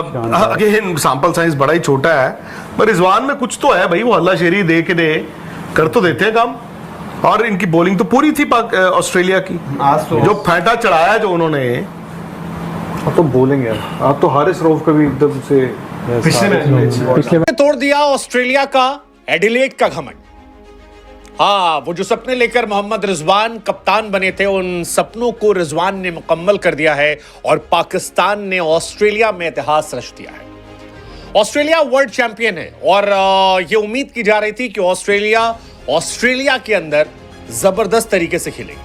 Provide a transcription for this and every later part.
Again sample size बड़ा ही छोटा है, पर रिजवान में कुछ तो है भाई, वो हल्लाशेरी दे के दे कर तो देते हैं काम। और इनकी बॉलिंग तो पूरी थी ऑस्ट्रेलिया की, आज तो जो फेंटा चढ़ाया जो उन्होंने। अब तो बोलेंगे यार, अब तो हारिस रऊफ का भी एकदम से पिछले तोड़ दिया ऑस्ट्रेलिया का एडिलेड का घमंड। हाँ, वो जो सपने लेकर मोहम्मद रिजवान कप्तान बने थे, उन सपनों को रिजवान ने मुकम्मल कर दिया है और पाकिस्तान ने ऑस्ट्रेलिया में इतिहास रच दिया है। ऑस्ट्रेलिया वर्ल्ड चैंपियन है और ये उम्मीद की जा रही थी कि ऑस्ट्रेलिया के अंदर जबरदस्त तरीके से खेलेगी,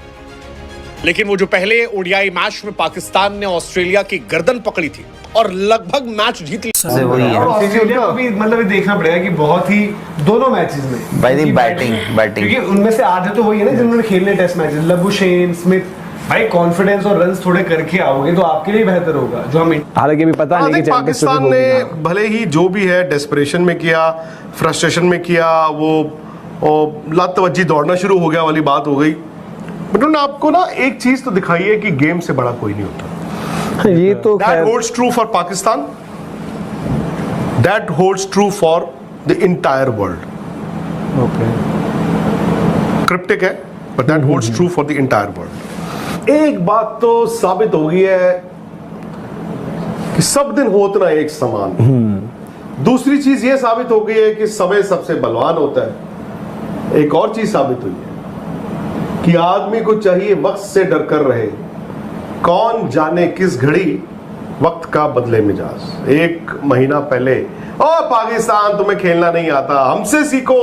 लेकिन वो जो पहले ओडीआई मैच में पाकिस्तान ने ऑस्ट्रेलिया की गर्दन पकड़ी थी और लगभग मैच जीत लिया। वही है। ऑस्ट्रेलिया को भी मतलब ये देखना पड़ेगा कि बहुत ही दोनों मैचेस में भाई बैटिंग क्योंकि उनमें से आधे तो वही है ना जिन्होंने खेलने टेस्ट मैचेस, लबुशेन, स्मिथ। भाई कॉन्फिडेंस और रन्स थोड़े करके आओगे तो आपके लिए बेहतर होगा। जो हम हालांकि अभी पता नहीं कि पाकिस्तान ने भले ही जो भी है डेस्परेशन में किया, फ्रस्ट्रेशन में किया, वो लातवज्जी दौड़ना शुरू हो गया वाली बात हो गई, बट उन्होंने आपको ना एक चीज तो दिखाई है कि गेम से बड़ा कोई नहीं होता। ये तो That holds true for Pakistan. That holds true for the entire world. Okay Cryptic है, but that holds true for the entire world. एक बात तो साबित हो गई है कि सब दिन होत ना एक समान। दूसरी चीज ये साबित हो गई है कि समय सबसे बलवान होता है। एक और चीज साबित हुई है कि आदमी को चाहिए वक्त से डर कर रहे, कौन जाने किस घड़ी वक्त का बदले मिजाज। एक महीना पहले ओ पाकिस्तान तुम्हें खेलना नहीं आता, हमसे सीखो,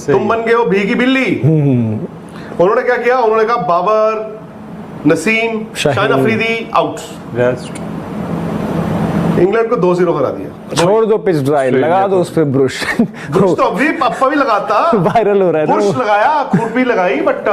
तुम बन गए हो भीगी बिल्ली। उन्होंने क्या किया? उन्होंने कहा बाबर, नसीम, शाहिन अफरीदी आउट। इंग्लैंड को 2-0 हरा दिया। छोड़ दो पिच ड्राई, लगा दो उस पे ब्रुश। ब्रुश तो अभी पप्पा भी लगाता, वायरल हो रहा है ना, ब्रुश लगाया, खुद भी लगाई, बट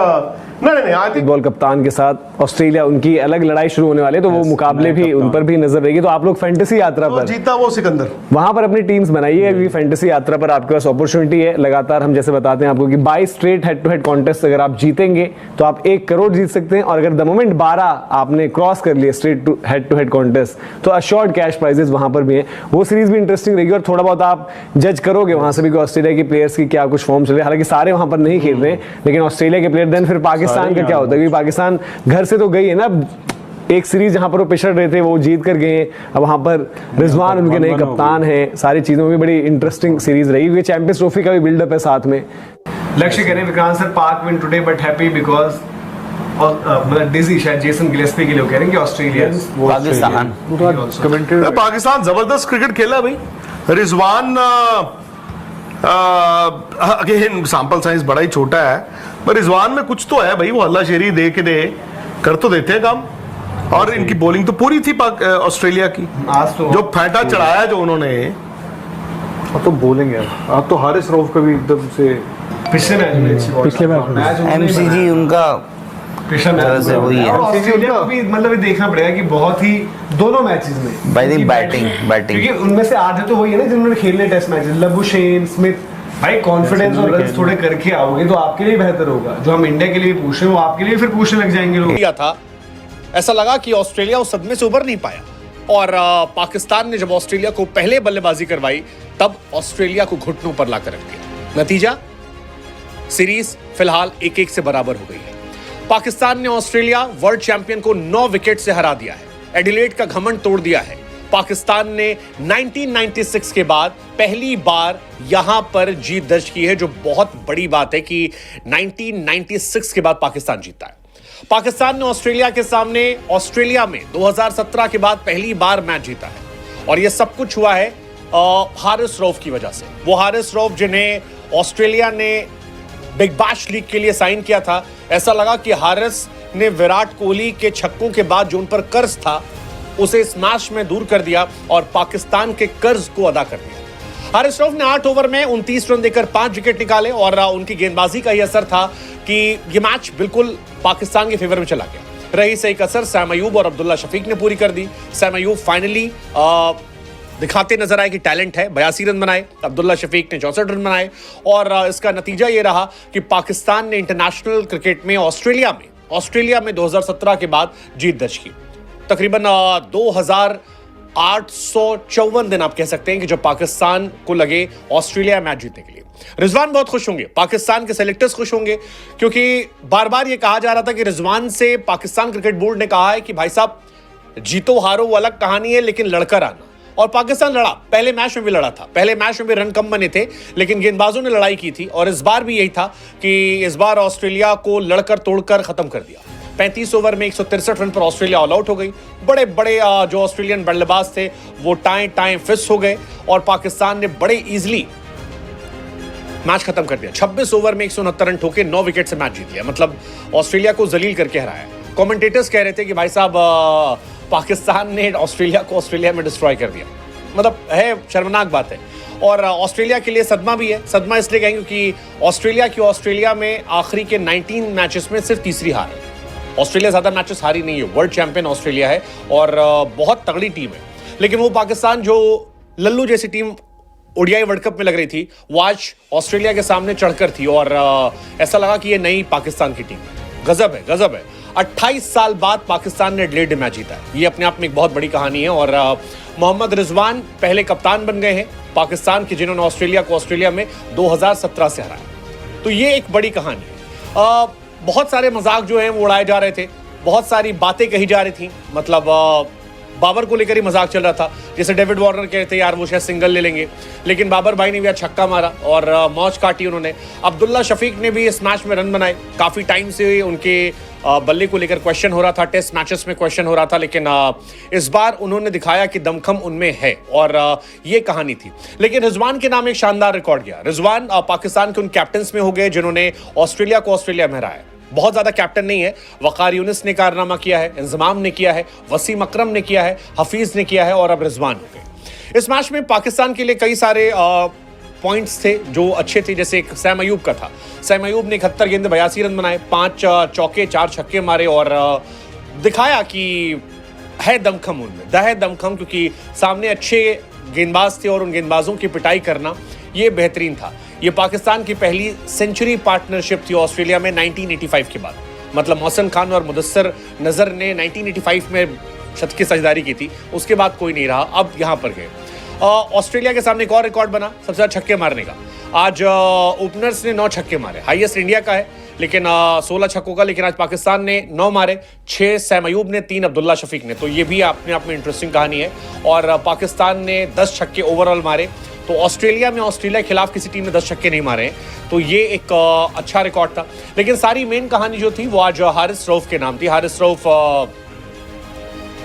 नहीं आई थिंक बॉल कप्तान के साथ ऑस्ट्रेलिया, उनकी अलग लड़ाई शुरू होने वाली है, तो वो मुकाबले भी उन पर भी नजर रहेगी। तो आप लोग फैंटेसी यात्रा पर जीता वो सिकंदर, वहां पर अपनी टीम्स बनाइए। अभी फैंटेसी यात्रा पर आपके पास अपॉर्चुनिटी है। लगातार हम जैसे बताते हैं आपको कि 22 straight head to head contest अगर आप जीतेंगे तो आप 1 करोड़ जीत सकते हैं, और अगर द मोमेंट 12 आपने क्रॉस कर लिए स्ट्रेट टू हेड कॉन्टेस्ट तो अश्योर्ड कैश प्राइजेस वहां पर भी हैं। वो सीरीज भी इंटरेस्टिंग रहेगी और थोड़ा बहुत आप जज करोगे वहां से भी कि ऑस्ट्रेलिया के प्लेयर्स की क्या कुछ फॉर्म चल रही है। हालांकि सारे वहां पर नहीं खेल रहे हैं, लेकिन ऑस्ट्रेलिया के प्लेयर, देन फिर पाकिस्तान का क्या होता है? पाकिस्तान घर से तो गई है ना, एक सीरीज जहां पर वो पिछड़ रहे थे वो जीत कर गए। अब वहां पर रिजवान उनके नए कप्तान हैं। सारी चीजों में बड़ी इंटरेस्टिंग सीरीज रही। चैंपियंस ट्रॉफी का भी बिल्डअप है साथ में। लक्ष्य कह रहे हैं विक्रांत सर पाक win today but happy because मतलब डिजी, शायद जेसन गिलेस्पी के लिए कह रहे हैं कि ऑस्ट्रेलियंस पाकिस्तान जबरदस्त क्रिकेट खेला भाई। रिजवान अगेन सैंपल साइज बड़ा ही छोटा है, पर रिजवान में कुछ तो है भाई, वो हल्लाशेरी दे के दे कर तो देते हैं काम। और इनकी बॉलिंग तो पूरी थी ऑस्ट्रेलिया की, आज तो जो फेंटा चढ़ाया जो उन्होंने। अब तो बोलेंगे यार, अब तो हारिस रऊफ का भी एकदम से पिछले मैच एमसीजी उनका से वही है। ऑस्ट्रेलिया को भी मतलब ये देखना पड़ेगा कि बहुत ही दोनों मैचेस में भाई बैटिंग क्योंकि उनमें से आधे तो वही है ना जिन्होंने खेलने टेस्ट मैचेस, लबुशेन, स्मिथ। भाई कॉन्फिडेंस और रन्स थोड़े करके आओगे तो आपके लिए बेहतर होगा। जो हम इंडिया के लिए पूछ रहे हैं वो आपके लिए फिर पूछने लग जाएंगे लोग। था ऐसा लगा कि ऑस्ट्रेलिया उस सदमे से उबर नहीं पाया, और पाकिस्तान ने जब ऑस्ट्रेलिया को पहले बल्लेबाजी करवाई तब ऑस्ट्रेलिया को घुटनों पर लाकर रख दिया। नतीजा, सीरीज फिलहाल 1-1 से बराबर हो गई है। पाकिस्तान ने ऑस्ट्रेलिया वर्ल्ड चैंपियन को 9 विकेट से हरा दिया है। एडिलेड का घमंड तोड़ दिया है। पाकिस्तान ने 1996 के बाद पहली बार यहां पर जीत दर्ज की है, जो बहुत बड़ी बात है कि 1996 के बाद पाकिस्तान जीता है। पाकिस्तान ने ऑस्ट्रेलिया के सामने ऑस्ट्रेलिया में 2017 के बाद पहली बार मैच जीता है, और यह सब कुछ हुआ है हारिस रऊफ की वजह से। वो हारिस रऊफ जिन्हें ऑस्ट्रेलिया ने बिग बैश लीग के लिए साइन किया था। ऐसा लगा कि हारिस ने विराट कोहली के छक्कों के बाद जो उन पर कर्ज था उसे इस मैच में दूर कर दिया और पाकिस्तान के कर्ज को अदा कर दिया। हारिस रऊफ ने 8 ओवर में 29 रन देकर 5 विकेट निकाले, और उनकी गेंदबाजी का ही असर था कि यह मैच बिल्कुल पाकिस्तान के फेवर में चला गया। रही सही कसर सैम अयूब और अब्दुल्ला शफीक ने पूरी कर दी। सैम अयूब फाइनली दिखाते नजर आए कि टैलेंट है, 82 रन बनाए। अब्दुल्ला शफीक ने 64 रन बनाए, और इसका नतीजा यह रहा कि पाकिस्तान ने इंटरनेशनल क्रिकेट में ऑस्ट्रेलिया में 2017 के बाद जीत दर्ज की। तकरीबन 2000 854 दिन आप कह सकते हैं कि जो पाकिस्तान को लगे ऑस्ट्रेलिया मैच जीतने के लिए। रिजवान बहुत खुश होंगे, पाकिस्तान के सेलेक्टर्स खुश होंगे, क्योंकि बार बार यह कहा जा रहा था कि रिजवान से पाकिस्तान क्रिकेट बोर्ड ने कहा है कि भाई साहब जीतो हारो वो अलग कहानी है, लेकिन लड़कर आना। और पाकिस्तान लड़ा, पहले मैच में भी लड़ा था, पहले मैच में भी रन कम बने थे, लेकिन गेंदबाजों ने लड़ाई की थी। और इस बार भी यही था कि इस बार ऑस्ट्रेलिया को लड़कर तोड़कर खत्म कर दिया। 35 ओवर में 163 रन पर ऑस्ट्रेलिया ऑल आउट हो गई। बड़े बड़े जो ऑस्ट्रेलियन बल्लेबाज थे वो टाएं फिस हो गए और पाकिस्तान ने बड़े इजीली मैच खत्म कर दिया। 26 ओवर में 169 रन ठोके, 9 विकेट से मैच जीत लिया। मतलब ऑस्ट्रेलिया को जलील करके हराया। कमेंटेटर्स कह रहे थे कि भाई साहब पाकिस्तान ने ऑस्ट्रेलिया को ऑस्ट्रेलिया में डिस्ट्रॉय कर दिया। मतलब है, शर्मनाक बात है। और ऑस्ट्रेलिया के लिए सदमा भी है। सदमा इसलिए कहेंगे क्योंकि ऑस्ट्रेलिया में आखिरी के 19 मैचेस में सिर्फ तीसरी हार है। ऑस्ट्रेलिया ज्यादा मैचेस हारी नहीं है, वर्ल्ड चैंपियन ऑस्ट्रेलिया है और बहुत तगड़ी टीम है। लेकिन वो पाकिस्तान जो लल्लू जैसी टीम ओडीआई वर्ल्ड कप में लग रही थी, वो आज ऑस्ट्रेलिया के सामने चढ़कर थी और ऐसा लगा कि ये नई पाकिस्तान की टीम है। गजब है, गजब है। 28 साल बाद पाकिस्तान ने एडिलेड मैच जीता है। ये अपने आप में एक बहुत बड़ी कहानी है। और मोहम्मद रिजवान पहले कप्तान बन गए हैं पाकिस्तान के, जिन्होंने ऑस्ट्रेलिया को ऑस्ट्रेलिया में 2017 से हराया। तो ये एक बड़ी कहानी है। बहुत सारे मजाक जो हैं वो उड़ाए जा रहे थे, बहुत सारी बातें कही जा रही थी। मतलब बाबर को लेकर ही मजाक चल रहा था। जैसे डेविड वार्नर कह रहे थे यार वो शायद सिंगल ले लेंगे, लेकिन बाबर भाई ने भी छक्का मारा और मौज काटी उन्होंने। अब्दुल्ला शफीक ने भी इस मैच में रन बनाए। काफी टाइम से उनके बल्ले को लेकर क्वेश्चन हो रहा था, टेस्ट मैचेस में क्वेश्चन हो रहा था, लेकिन इस बार उन्होंने दिखाया कि दमखम उनमें है और ये कहानी थी। लेकिन रिजवान के नाम एक शानदार रिकॉर्ड गया। रिजवान पाकिस्तान के उन कैप्टन्स में हो गए जिन्होंने ऑस्ट्रेलिया को ऑस्ट्रेलिया में हराया। बहुत ज्यादा कैप्टन नहीं है, वकार यूनिस ने कारनामा किया है, इंजमाम ने किया है, वसीम अकरम ने किया है, हफीज ने किया है और अब रिजवान हो गए। इस मैच में पाकिस्तान के लिए कई सारे पॉइंट्स थे जो अच्छे थे। जैसे एक सैम अयूब का था। सैम अयूब ने 71 गेंद 82 रन बनाए, 5 चौके 4 छक्के मारे और दिखाया कि है दमखम उनमें, है दमखम, क्योंकि सामने अच्छे गेंदबाज थे और उन गेंदबाजों की पिटाई करना ये बेहतरीन था। ये पाकिस्तान की पहली सेंचुरी पार्टनरशिप थी ऑस्ट्रेलिया में 1985 के बाद। मतलब मोहसिन खान और मुदस्सिर नजर ने 1985 में शतक की साझेदारी की थी, उसके बाद कोई नहीं रहा। अब यहां पर गए। ऑस्ट्रेलिया के सामने एक और रिकॉर्ड बना सबसे ज्यादा छक्के मारने का। आज ओपनर्स ने 9 छक्के मारे, हाईएस्ट इंडिया का है, लेकिन 16 छक्कों का। लेकिन आज पाकिस्तान ने 9 मारे, 6 सैम अयूब ने, 3 अब्दुल्ला शफीक ने। तो ये भी अपने आप में इंटरेस्टिंग कहानी है। और पाकिस्तान ने 10 छक्के ओवरऑल मारे। तो ऑस्ट्रेलिया के खिलाफ किसी टीम ने 10 छक्के नहीं मारे, तो ये एक अच्छा रिकॉर्ड था। लेकिन सारी मेन कहानी जो थी वो आज हारिस रऊफ के नाम थी। हारिस रऊफ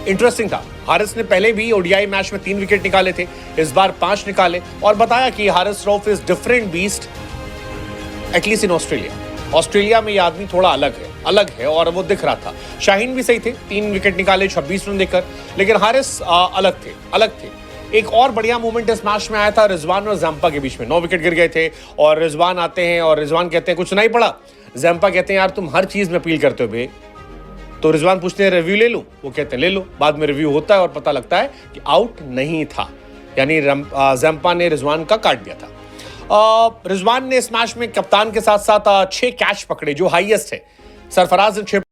इंटरेस्टिंग था। हारिस ने पहले भी ओडीआई मैच में 3 विकेट निकाले थे, इस बार 5 निकाले और बताया कि Haris Rauf is different beast at least in Australia में ये आदमी थोड़ा अलग है और वो दिख रहा था। शाहीन भी सही थे, 3 विकेट निकाले 26 रन देकर, लेकिन हारिस अलग थे। एक और बढ़िया मूवमेंट इस मैच में आया था रिजवान और जैम्पा के बीच में। 9 विकेट गिर गए थे और रिजवान आते हैं और रिजवान कहते हैं कुछ नहीं पड़ा। जैम्पा कहते हैं यार तुम हर चीज में अपील करते हो बे। तो रिजवान पूछते हैं रिव्यू ले लूं? वो कहते हैं ले लो। बाद में रिव्यू होता है और पता लगता है कि आउट नहीं था, यानी जैम्पा ने रिजवान का काट दिया था। रिजवान ने इस मैच में कप्तान के साथ साथ 6 कैच पकड़े जो हाईएस्ट है। सरफराज ने 6